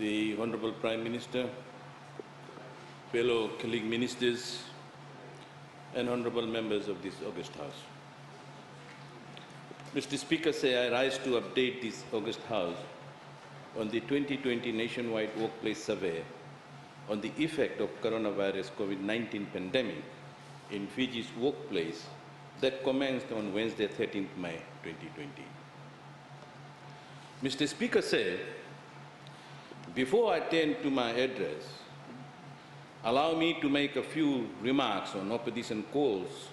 the Honourable Prime Minister, fellow colleague ministers, and honourable members of this august House. Mr. Speaker, I rise to update this august House on the 2020 nationwide workplace survey on the effect of coronavirus COVID-19 pandemic in Fiji's workplace that commenced on Wednesday, 13th May 2020. Mr. Speaker, before I turn to my address, allow me to make a few remarks on opposition calls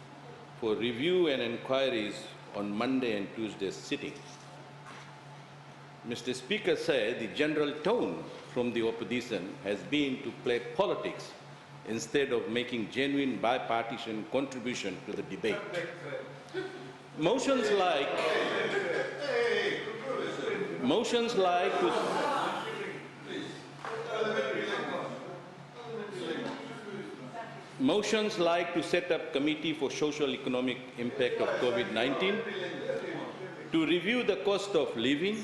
for review and inquiries on Monday and Tuesday's sitting. Mr. Speaker, the general tone from the opposition has been to play politics instead of making genuine bipartisan contribution to the debate. Motions like to set up committee for social economic impact of COVID-19, to review the cost of living,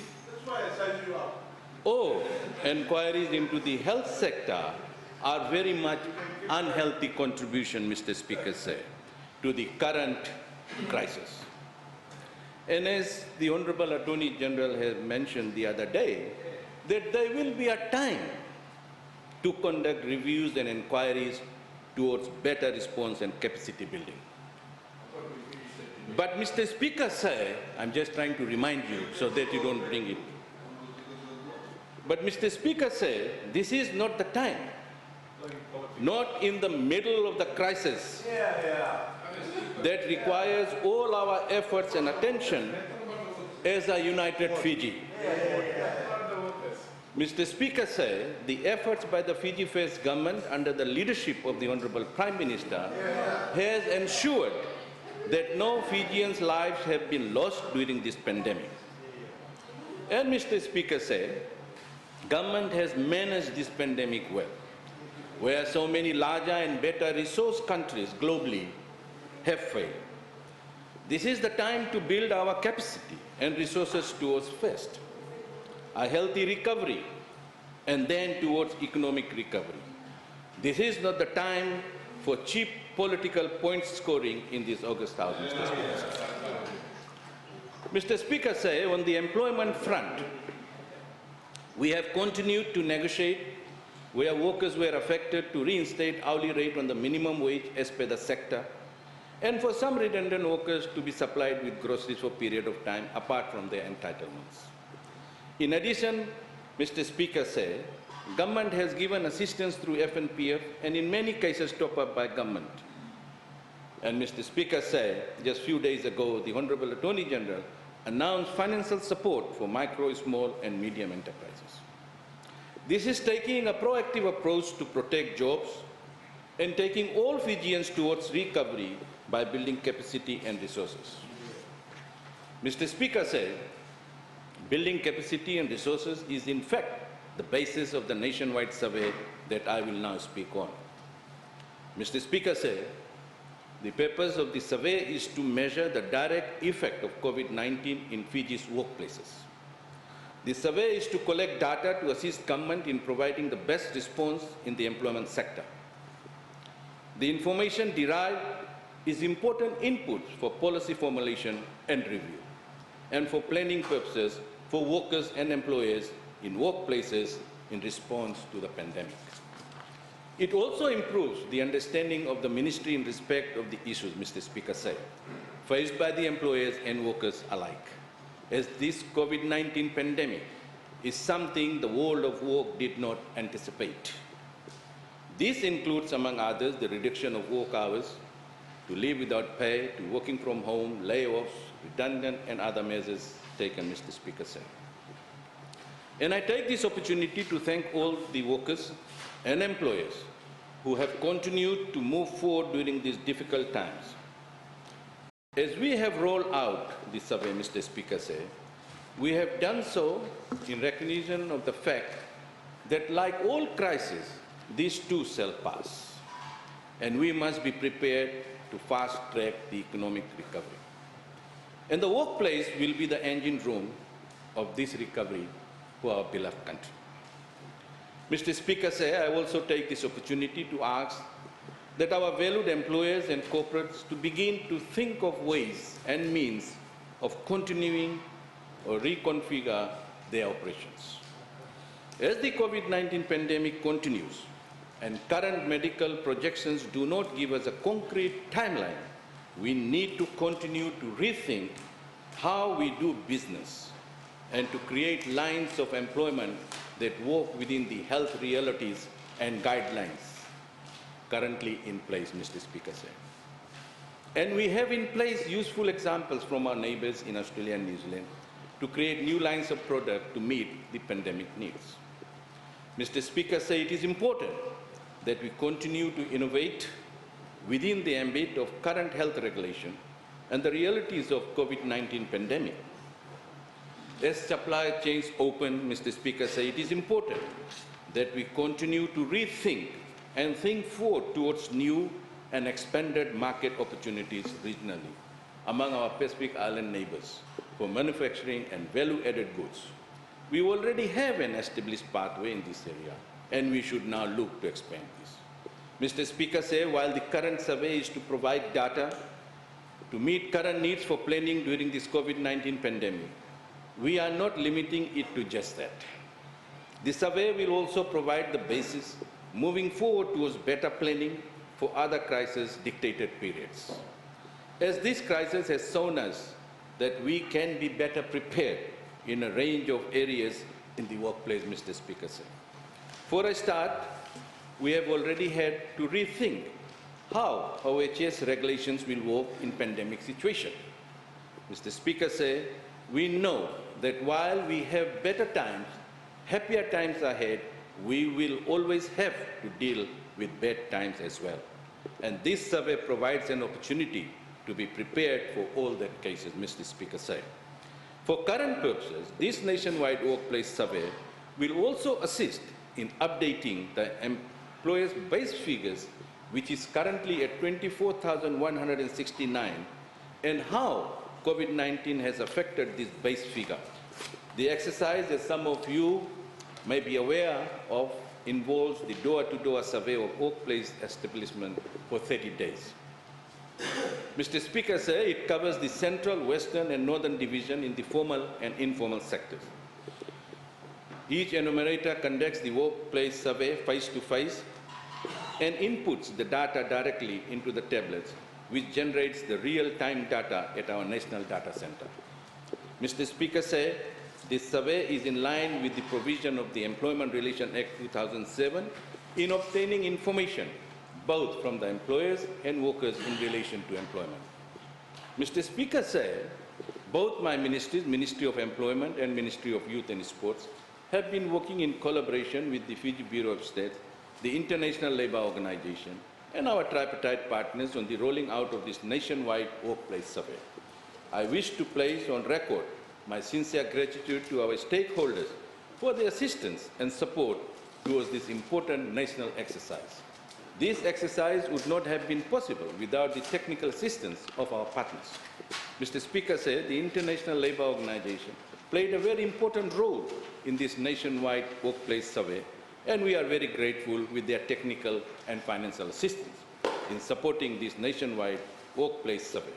or inquiries into the health sector are very much unhealthy contribution, Mr. Speaker, to the current crisis. And as the Honourable Attorney General has mentioned the other day, that there will be a time to conduct reviews and inquiries towards better response and capacity building. But Mr. Speaker, I'm just trying to remind you so that you don't bring it. But Mr. Speaker, this is not the time, not in the middle of the crisis that requires all our efforts and attention as a united Fiji. Mr. Speaker, the efforts by the Fiji First government under the leadership of the Honourable Prime Minister has ensured that no Fijians' lives have been lost during this pandemic. And Mr. Speaker, government has managed this pandemic well, where so many larger and better resource countries globally have failed. This is the time to build our capacity and resources towards first a healthy recovery and then towards economic recovery. This is not the time for cheap political point scoring in this august House, Mr. Speaker. Mr. Speaker, on the employment front, we have continued to negotiate where workers were affected to reinstate hourly rate on the minimum wage as per the sector, and for some redundant workers to be supplied with groceries for a period of time apart from their entitlements. In addition, Mr. Speaker, government has given assistance through FNPF and in many cases top up by government. And Mr. Speaker, just a few days ago, the Honourable Attorney General announced financial support for micro, small and medium enterprises. This is taking a proactive approach to protect jobs and taking all Fijians towards recovery by building capacity and resources. Mr. Speaker, building capacity and resources is in fact the basis of the nationwide survey that I will now speak on. Mr. Speaker, the purpose of the survey is to measure the direct effect of COVID-19 in Fiji's workplaces. The survey is to collect data to assist government in providing the best response in the employment sector. The information derived is important inputs for policy formulation and review, and for planning purposes for workers and employers in workplaces in response to the pandemic. It also improves the understanding of the ministry in respect of the issues, Mr. Speaker, faced by the employers and workers alike, as this COVID-19 pandemic is something the world of work did not anticipate. This includes, among others, the reduction of work hours, to leave without pay, to working from home, layoffs, redundant and other measures taken, Mr. Speaker. And I take this opportunity to thank all the workers and employers who have continued to move forward during these difficult times. As we have rolled out the survey, Mr. Speaker, we have done so in recognition of the fact that like all crises, these too shall pass, and we must be prepared to fast-track the economic recovery. And the workplace will be the engine room of this recovery for our beloved country. Mr. Speaker, I also take this opportunity to ask that our valued employers and corporates to begin to think of ways and means of continuing or reconfigure their operations. As the COVID-19 pandemic continues and current medical projections do not give us a concrete timeline, we need to continue to rethink how we do business and to create lines of employment that work within the health realities and guidelines currently in place, Mr. Speaker. And we have in place useful examples from our neighbors in Australia and New Zealand to create new lines of product to meet the pandemic needs. Mr. Speaker, it is important that we continue to innovate within the ambit of current health regulation and the realities of COVID-19 pandemic. As supply chains open, Mr. Speaker, it is important that we continue to rethink and think forward towards new and expanded market opportunities regionally among our Pacific Island neighbors for manufacturing and value-added goods. We already have an established pathway in this area, and we should now look to expand this. Mr. Speaker, while the current survey is to provide data to meet current needs for planning during this COVID-19 pandemic, we are not limiting it to just that. The survey will also provide the basis moving forward towards better planning for other crisis-dictated periods. As this crisis has shown us that we can be better prepared in a range of areas in the workplace, Mr. Speaker. For a start, we have already had to rethink how OHS regulations will work in pandemic situation. Mr. Speaker, we know that while we have better times, happier times ahead, we will always have to deal with bad times as well. And this survey provides an opportunity to be prepared for all that cases, Mr. Speaker. For current purposes, this nationwide workplace survey will also assist in updating the employers' base figures, which is currently at 24,169, and how COVID-19 has affected this base figure. The exercise, as some of you may be aware of, involves the door-to-door survey of workplace establishment for 30 days. Mr. Speaker, it covers the central, western and northern division in the formal and informal sectors. Each enumerator conducts the workplace survey face-to-face and inputs the data directly into the tablets, which generates the real-time data at our National Data Center. Mr. Speaker, this survey is in line with the provision of the Employment Relations Act 2007 in obtaining information both from the employers and workers in relation to employment. Mr. Speaker, both my ministries, Ministry of Employment and Ministry of Youth and Sports, have been working in collaboration with the Fiji Bureau of State, the International Labour Organization, and our tripartite partners on the rolling out of this nationwide workplace survey. I wish to place on record my sincere gratitude to our stakeholders for their assistance and support towards this important national exercise. This exercise would not have been possible without the technical assistance of our partners. Mr. Speaker, the International Labour Organization played a very important role in this nationwide workplace survey, and we are very grateful with their technical and financial assistance in supporting this nationwide workplace survey.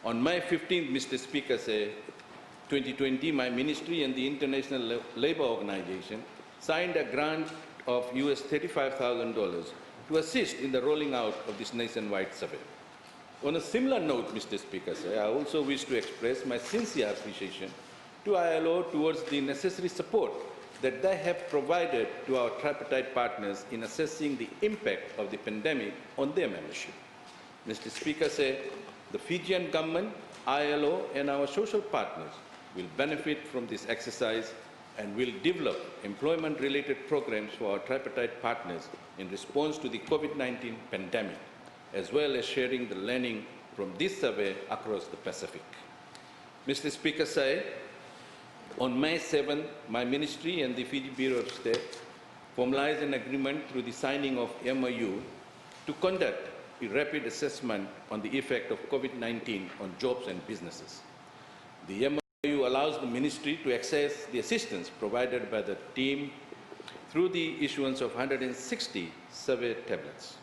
On May 15th, Mr. Speaker, 2020, my ministry and the International Labour Organization signed a grant of US $35,000 to assist in the rolling out of this nationwide survey. On a similar note, Mr. Speaker, I also wish to express my sincere appreciation to ILO towards the necessary support that they have provided to our tripartite partners in assessing the impact of the pandemic on their membership. Mr. Speaker, the Fijian government, ILO, and our social partners will benefit from this exercise and will develop employment-related programs for our tripartite partners in response to the COVID-19 pandemic, as well as sharing the learning from this survey across the Pacific. Mr. Speaker, on May 7, my ministry and the Fiji Bureau of State formalized an agreement through the signing of MOU to conduct a rapid assessment on the effect of COVID-19 on jobs and businesses. The MOU allows the ministry to access the assistance provided by the team through the issuance of 160 survey tablets.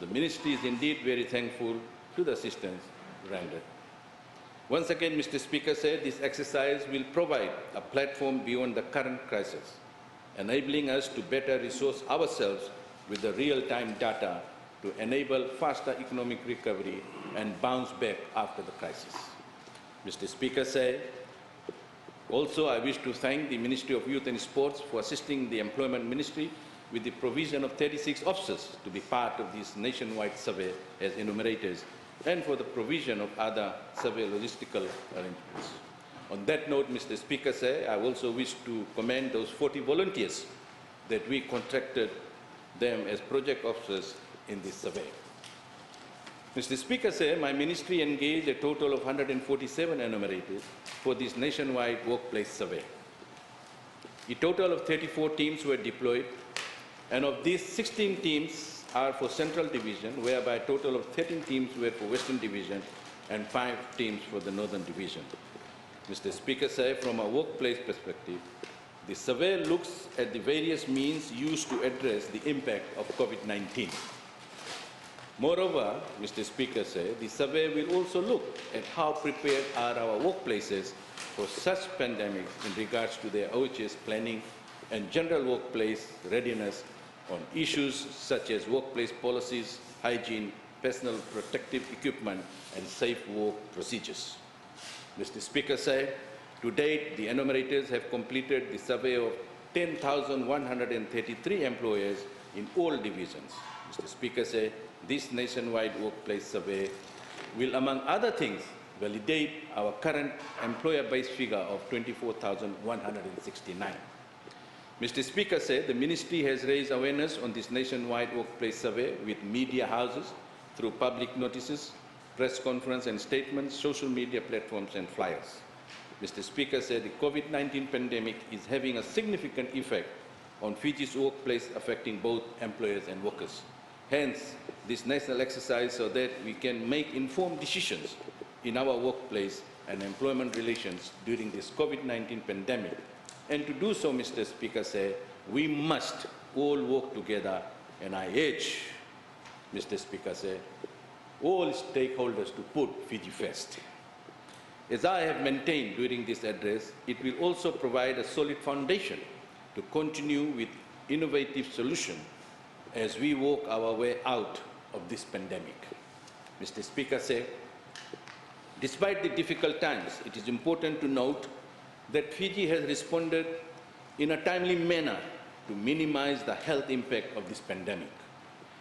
The Ministry is indeed very thankful to the assistance rendered. Once again, Mr. Speaker said, this exercise will provide a platform beyond the current crisis, enabling us to better resource ourselves with the real-time data to enable faster economic recovery and bounce back after the crisis. Mr. Speaker said, also I wish to thank the Ministry of Youth and Sports for assisting the Employment Ministry with the provision of 36 officers to be part of this nationwide survey as enumerators, and for the provision of other survey logistical arrangements. On that note, Mr. Speaker, I also wish to commend those 40 volunteers that we contracted them as project officers in this survey. Mr. Speaker, my ministry engaged a total of 147 enumerators for this nationwide workplace survey. A total of 34 teams were deployed, and of these, 16 teams are for Central Division, whereby a total of 13 teams were for Western Division and 5 teams for the Northern Division. Mr. Speaker, from a workplace perspective, the survey looks at the various means used to address the impact of COVID-19. Moreover, Mr. Speaker, the survey will also look at how prepared are our workplaces for such pandemics in regards to their OHS planning and general workplace readiness on issues such as workplace policies, hygiene, personal protective equipment, and safe work procedures. Mr. Speaker, to date, the enumerators have completed the survey of 10,133 employers in all divisions. Mr. Speaker, this nationwide workplace survey will, among other things, validate our current employer-based figure of 24,169. Mr. Speaker, the Ministry has raised awareness on this nationwide workplace survey with media houses through public notices, press conference and statements, social media platforms and flyers. Mr. Speaker, the COVID-19 pandemic is having a significant effect on Fiji's workplace, affecting both employers and workers. Hence, this national exercise so that we can make informed decisions in our workplace and employment relations during this COVID-19 pandemic. And to do so, Mr. Speaker, we must all work together, and I urge, Mr. Speaker, all stakeholders to put Fiji first. As I have maintained during this address, it will also provide a solid foundation to continue with innovative solutions as we walk our way out of this pandemic. Mr. Speaker, despite the difficult times, it is important to note that Fiji has responded in a timely manner to minimize the health impact of this pandemic.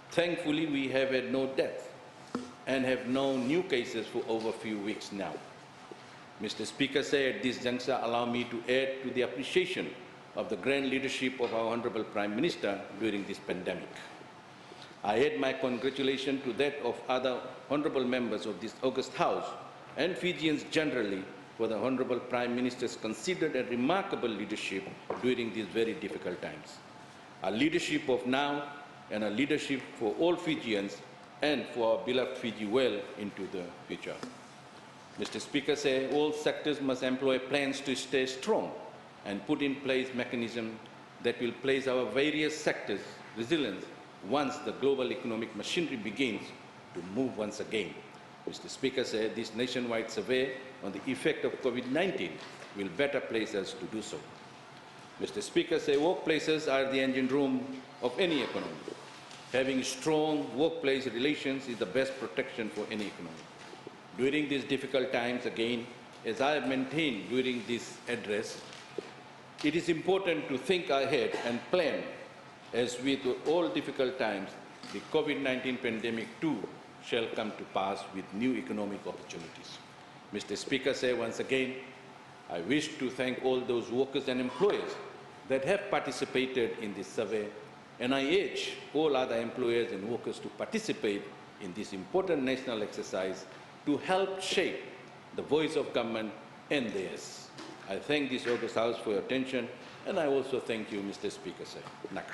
Thankfully, we have had no deaths and have no new cases for over a few weeks now. Mr. Speaker, at this juncture, allow me to add to the appreciation of the grand leadership of our Honourable Prime Minister during this pandemic. I add my congratulations to that of other honourable members of this august House and Fijians generally for the Honourable Prime Minister's considered and remarkable leadership during these very difficult times. A leadership of now and a leadership for all Fijians and for our beloved Fiji well into the future. Mr. Speaker, all sectors must employ plans to stay strong and put in place mechanisms that will place our various sectors resilient once the global economic machinery begins to move once again. Mr. Speaker, this nationwide survey on the effect of COVID-19 will better place us to do so. Mr. Speaker, workplaces are the engine room of any economy. Having strong workplace relations is the best protection for any economy. During these difficult times, again, as I have maintained during this address, it is important to think ahead and plan, as with all difficult times, the COVID-19 pandemic too shall come to pass with new economic opportunities. Mr. Speaker, once again, I wish to thank all those workers and employers that have participated in this survey, and I urge all other employers and workers to participate in this important national exercise to help shape the voice of government and theirs. I thank this august House for your attention, and I also thank you, Mr. Speaker. Naka.